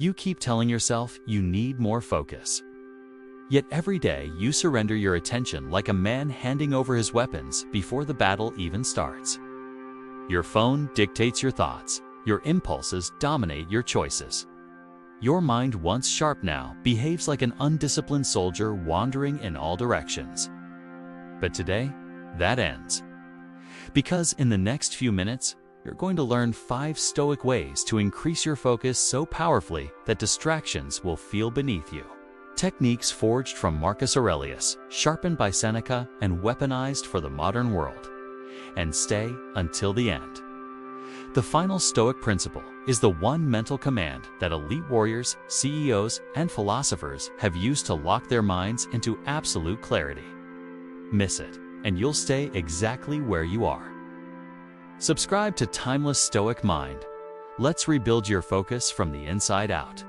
You keep telling yourself you need more focus. Yet every day you surrender your attention like a man handing over his weapons before the battle even starts. Your phone dictates your thoughts. Your impulses dominate your choices. Your mind, once sharp now, behaves like an undisciplined soldier wandering in all directions. But today, that ends. Because in the next few minutes, you're going to learn 5 Stoic ways to increase your focus so powerfully that distractions will feel beneath you. Techniques forged from Marcus Aurelius, sharpened by Seneca, and weaponized for the modern world. And stay until the end. The final Stoic principle is the one mental command that elite warriors, CEOs, and philosophers have used to lock their minds into absolute clarity. Miss it, and you'll stay exactly where you are. Subscribe to Timeless Stoic Mind. Let's rebuild your focus from the inside out.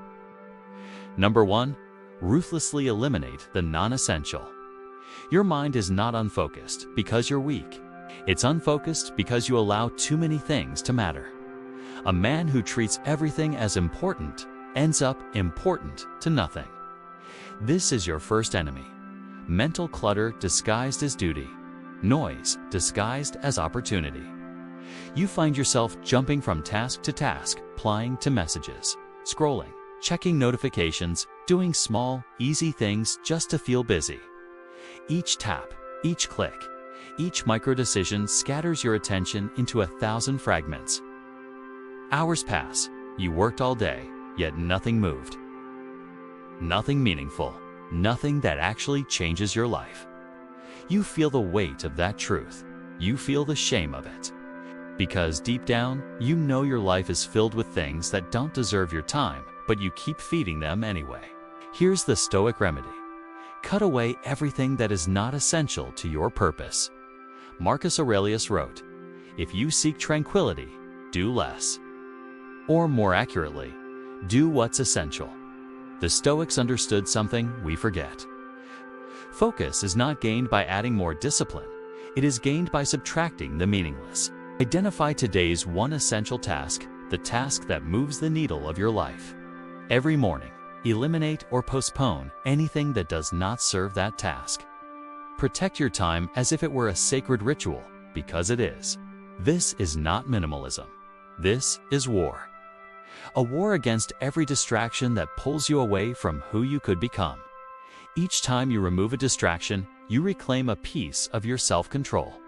Number 1. Ruthlessly eliminate the non-essential. Your mind is not unfocused because you're weak. It's unfocused because you allow too many things to matter. A man who treats everything as important ends up important to nothing. This is your first enemy. Mental clutter disguised as duty. Noise disguised as opportunity. You find yourself jumping from task to task, replying to messages, scrolling, checking notifications, doing small, easy things just to feel busy. Each tap, each click, each micro-decision scatters your attention into 1,000 fragments. Hours pass. You worked all day, yet nothing moved. Nothing meaningful. Nothing that actually changes your life. You feel the weight of that truth. You feel the shame of it. Because deep down, you know your life is filled with things that don't deserve your time, but you keep feeding them anyway. Here's the Stoic remedy. Cut away everything that is not essential to your purpose. Marcus Aurelius wrote, "If you seek tranquility, do less." Or more accurately, do what's essential. The Stoics understood something we forget. Focus is not gained by adding more discipline. It is gained by subtracting the meaningless. Identify today's one essential task, the task that moves the needle of your life. Every morning, eliminate or postpone anything that does not serve that task. Protect your time as if it were a sacred ritual, because it is. This is not minimalism. This is war. A war against every distraction that pulls you away from who you could become. Each time you remove a distraction, you reclaim a piece of your self-control.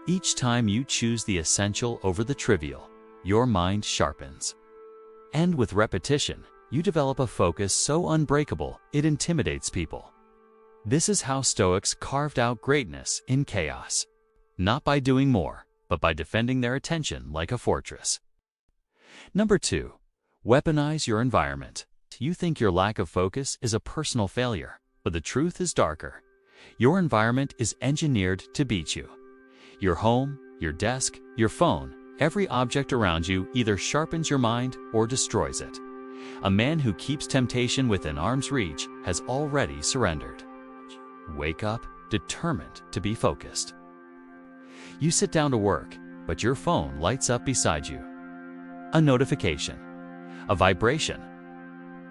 Each time you choose the essential over the trivial, your mind sharpens. And with repetition, you develop a focus so unbreakable it intimidates people. This is how Stoics carved out greatness in chaos. Not by doing more, but by defending their attention like a fortress. Number 2. Weaponize your environment. You think your lack of focus is a personal failure, but the truth is darker. Your environment is engineered to beat you. Your home, your desk, your phone, every object around you either sharpens your mind or destroys it. A man who keeps temptation within arm's reach has already surrendered. Wake up determined to be focused. You sit down to work, but your phone lights up beside you. A notification, a vibration,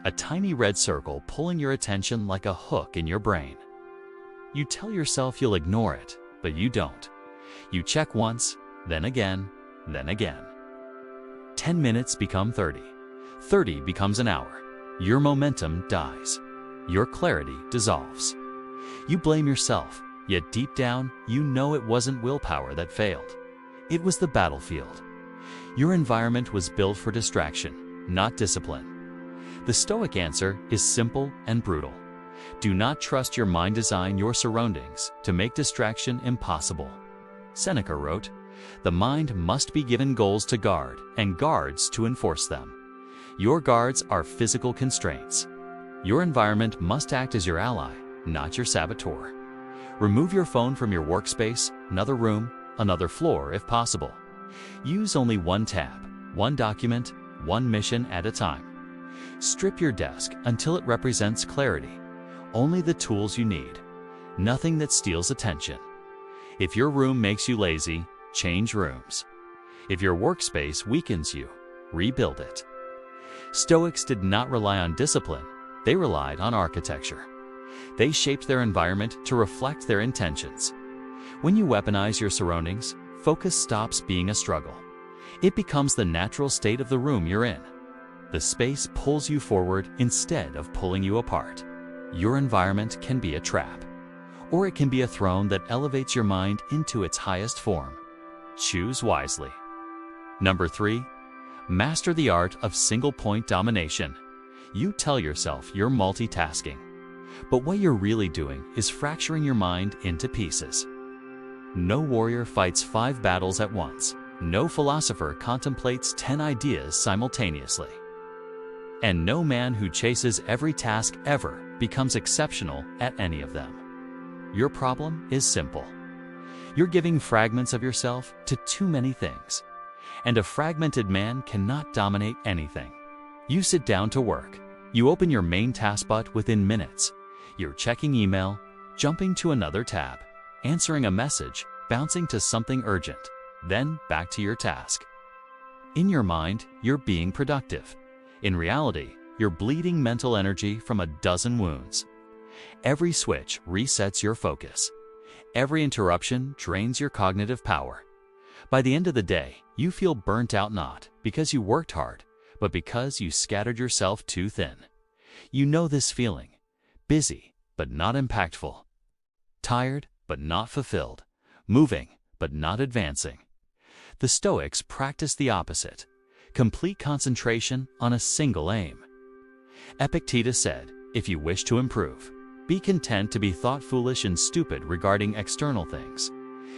a tiny red circle pulling your attention like a hook in your brain. You tell yourself you'll ignore it, but you don't. You check once, then again, then again. 10 minutes become 30. 30 becomes an hour. Your momentum dies. Your clarity dissolves. You blame yourself, yet deep down, you know it wasn't willpower that failed. It was the battlefield. Your environment was built for distraction, not discipline. The Stoic answer is simple and brutal. Do not trust your mind design your surroundings to make distraction impossible. Seneca wrote, "The mind must be given goals to guard and guards to enforce them." Your guards are physical constraints. Your environment must act as your ally, not your saboteur. Remove your phone from your workspace, another room, another floor if possible. Use only one tab, one document, one mission at a time. Strip your desk until it represents clarity. Only the tools you need. Nothing that steals attention. If your room makes you lazy, change rooms. If your workspace weakens you, rebuild it. Stoics did not rely on discipline, they relied on architecture. They shaped their environment to reflect their intentions. When you weaponize your surroundings, focus stops being a struggle. It becomes the natural state of the room you're in. The space pulls you forward instead of pulling you apart. Your environment can be a trap, or it can be a throne that elevates your mind into its highest form. Choose wisely. Number 3. Master the art of single-point domination. You tell yourself you're multitasking, but what you're really doing is fracturing your mind into pieces. No warrior fights 5 battles at once. No philosopher contemplates 10 ideas simultaneously. And no man who chases every task ever becomes exceptional at any of them. Your problem is simple. You're giving fragments of yourself to too many things, and a fragmented man cannot dominate anything. You sit down to work. You open your main taskbar within minutes. You're checking email, jumping to another tab, answering a message, bouncing to something urgent, then back to your task. In your mind, you're being productive. In reality, you're bleeding mental energy from a dozen wounds. Every switch resets your focus. Every interruption drains your cognitive power. By the end of the day, you feel burnt out not because you worked hard, but because you scattered yourself too thin. You know this feeling. Busy, but not impactful. Tired, but not fulfilled. Moving, but not advancing. The Stoics practiced the opposite. Complete concentration on a single aim. Epictetus said, if you wish to improve, be content to be thought foolish and stupid regarding external things.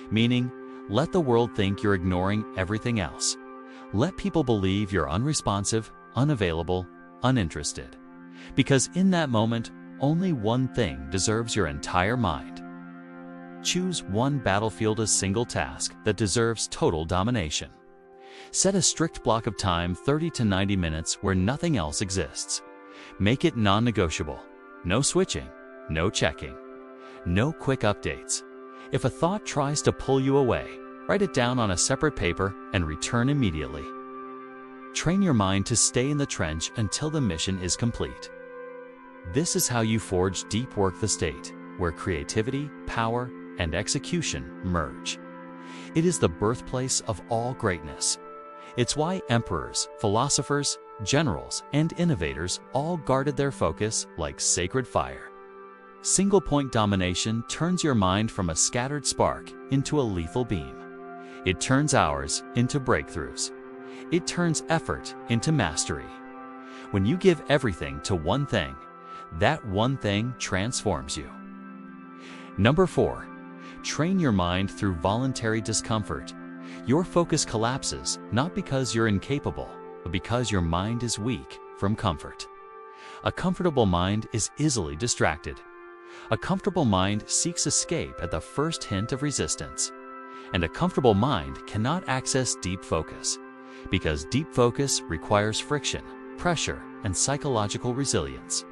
Meaning, let the world think you're ignoring everything else. Let people believe you're unresponsive, unavailable, uninterested. Because in that moment, only one thing deserves your entire mind. Choose one battlefield, a single task that deserves total domination. Set a strict block of time, 30 to 90 minutes, where nothing else exists. Make it non-negotiable. No switching, no checking, no quick updates. If a thought tries to pull you away, write it down on a separate paper and return immediately. Train your mind to stay in the trench until the mission is complete. This is how you forge deep work, the state where creativity, power, and execution merge. It is the birthplace of all greatness. It's why emperors, philosophers, generals, and innovators all guarded their focus like sacred fire. Single-point domination turns your mind from a scattered spark into a lethal beam. It turns hours into breakthroughs. It turns effort into mastery. When you give everything to one thing, that one thing transforms you. Number 4. Train your mind through voluntary discomfort. Your focus collapses not because you're incapable, but because your mind is weak from comfort. A comfortable mind is easily distracted. A comfortable mind seeks escape at the first hint of resistance. And a comfortable mind cannot access deep focus, because deep focus requires friction, pressure, and psychological resilience.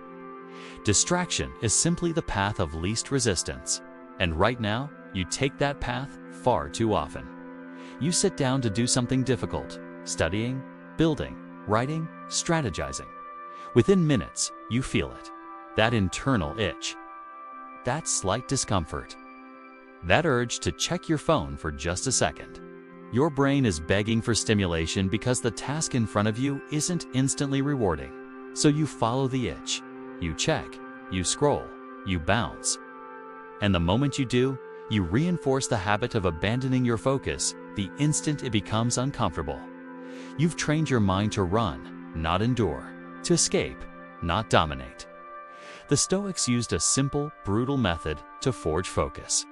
Distraction is simply the path of least resistance, and right now, you take that path far too often. You sit down to do something difficult, studying, building, writing, strategizing. Within minutes, you feel it, that internal itch, that slight discomfort, that urge to check your phone for just a second. Your brain is begging for stimulation because the task in front of you isn't instantly rewarding. So you follow the itch. You check, you scroll, you bounce. And the moment you do, you reinforce the habit of abandoning your focus the instant it becomes uncomfortable. You've trained your mind to run, not endure, to escape, not dominate. The Stoics used a simple, brutal method to forge focus: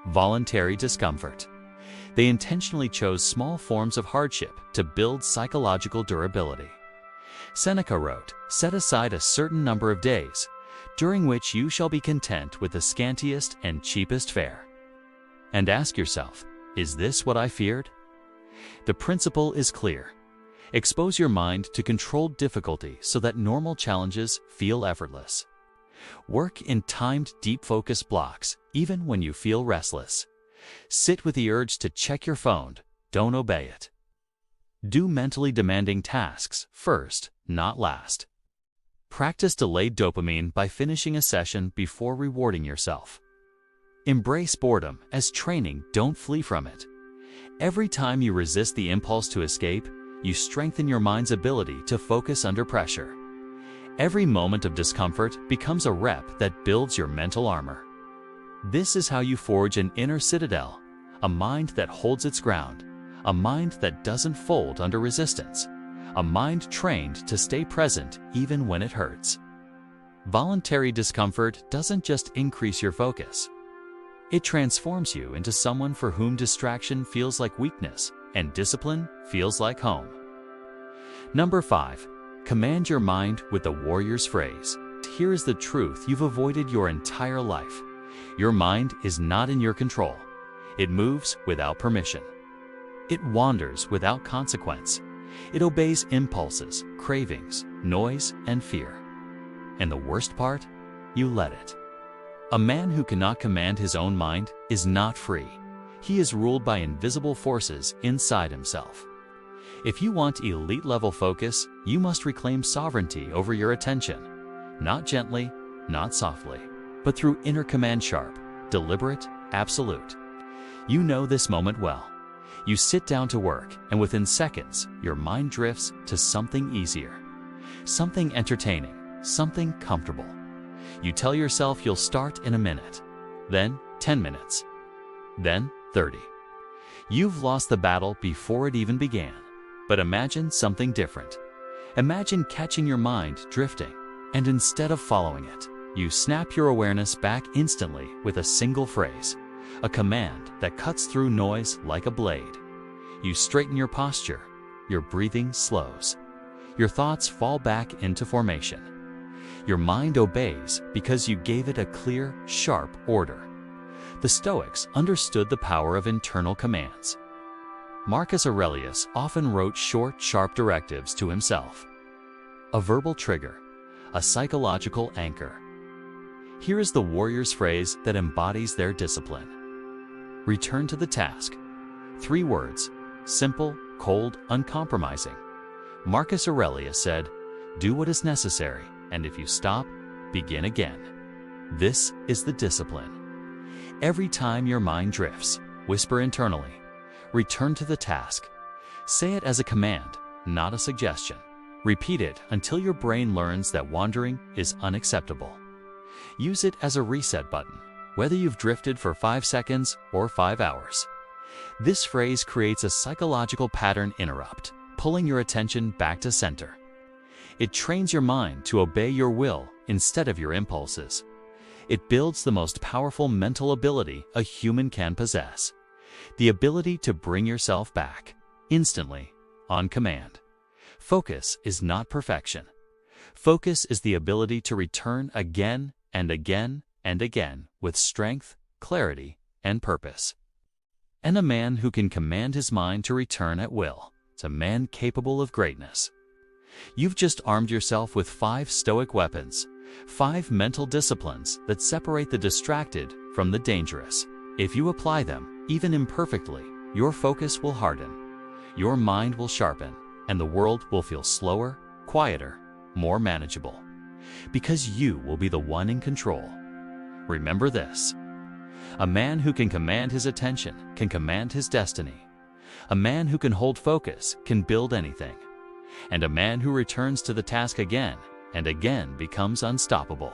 voluntary discomfort. They intentionally chose small forms of hardship to build psychological durability. Seneca wrote, "Set aside a certain number of days, during which you shall be content with the scantiest and cheapest fare. And ask yourself, is this what I feared?" The principle is clear. Expose your mind to controlled difficulty so that normal challenges feel effortless. Work in timed deep focus blocks, even when you feel restless. Sit with the urge to check your phone, don't obey it. Do mentally demanding tasks first, not last. Practice delayed dopamine by finishing a session before rewarding yourself. Embrace boredom as training, don't flee from it. Every time you resist the impulse to escape, you strengthen your mind's ability to focus under pressure. Every moment of discomfort becomes a rep that builds your mental armor. This is how you forge an inner citadel, a mind that holds its ground, a mind that doesn't fold under resistance, a mind trained to stay present even when it hurts. Voluntary discomfort doesn't just increase your focus. It transforms you into someone for whom distraction feels like weakness and discipline feels like home. Number 5. Command your mind with the warrior's phrase. Here is the truth you've avoided your entire life. Your mind is not in your control. It moves without permission. It wanders without consequence. It obeys impulses, cravings, noise, and fear. And the worst part? You let it. A man who cannot command his own mind is not free. He is ruled by invisible forces inside himself. If you want elite-level focus, you must reclaim sovereignty over your attention. Not gently, not softly, but through inner command, sharp, deliberate, absolute. You know this moment well. You sit down to work, and within seconds, your mind drifts to something easier, something entertaining, something comfortable. You tell yourself you'll start in a minute, then 10 minutes, then 30. You've lost the battle before it even began. But imagine something different. Imagine catching your mind drifting, and instead of following it, you snap your awareness back instantly with a single phrase, a command that cuts through noise like a blade. You straighten your posture, your breathing slows, your thoughts fall back into formation. Your mind obeys because you gave it a clear, sharp order. The Stoics understood the power of internal commands. Marcus Aurelius often wrote short, sharp directives to himself. A verbal trigger, a psychological anchor. Here is the warrior's phrase that embodies their discipline. Return to the task. 3 words, simple, cold, uncompromising. Marcus Aurelius said, "Do what is necessary, and if you stop, begin again." This is the discipline. Every time your mind drifts, whisper internally, return to the task. Say it as a command, not a suggestion. Repeat it until your brain learns that wandering is unacceptable. Use it as a reset button, whether you've drifted for 5 seconds or 5 hours. This phrase creates a psychological pattern interrupt, pulling your attention back to center. It trains your mind to obey your will instead of your impulses. It builds the most powerful mental ability a human can possess. The ability to bring yourself back, instantly, on command. Focus is not perfection. Focus is the ability to return again and again and again with strength, clarity, and purpose. And a man who can command his mind to return at will is a man capable of greatness. You've just armed yourself with 5 Stoic weapons, 5 mental disciplines that separate the distracted from the dangerous. If you apply them, even imperfectly, your focus will harden, your mind will sharpen, and the world will feel slower, quieter, more manageable. Because you will be the one in control. Remember this. A man who can command his attention can command his destiny. A man who can hold focus can build anything. And a man who returns to the task again and again becomes unstoppable.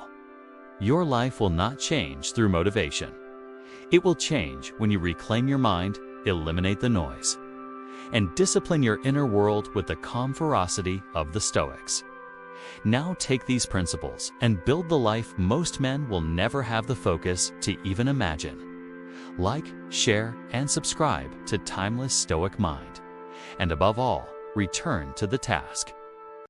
Your life will not change through motivation. It will change when you reclaim your mind, eliminate the noise, and discipline your inner world with the calm ferocity of the Stoics. Now take these principles and build the life most men will never have the focus to even imagine. Like, share, and subscribe to Timeless Stoic Mind. And above all, return to the task.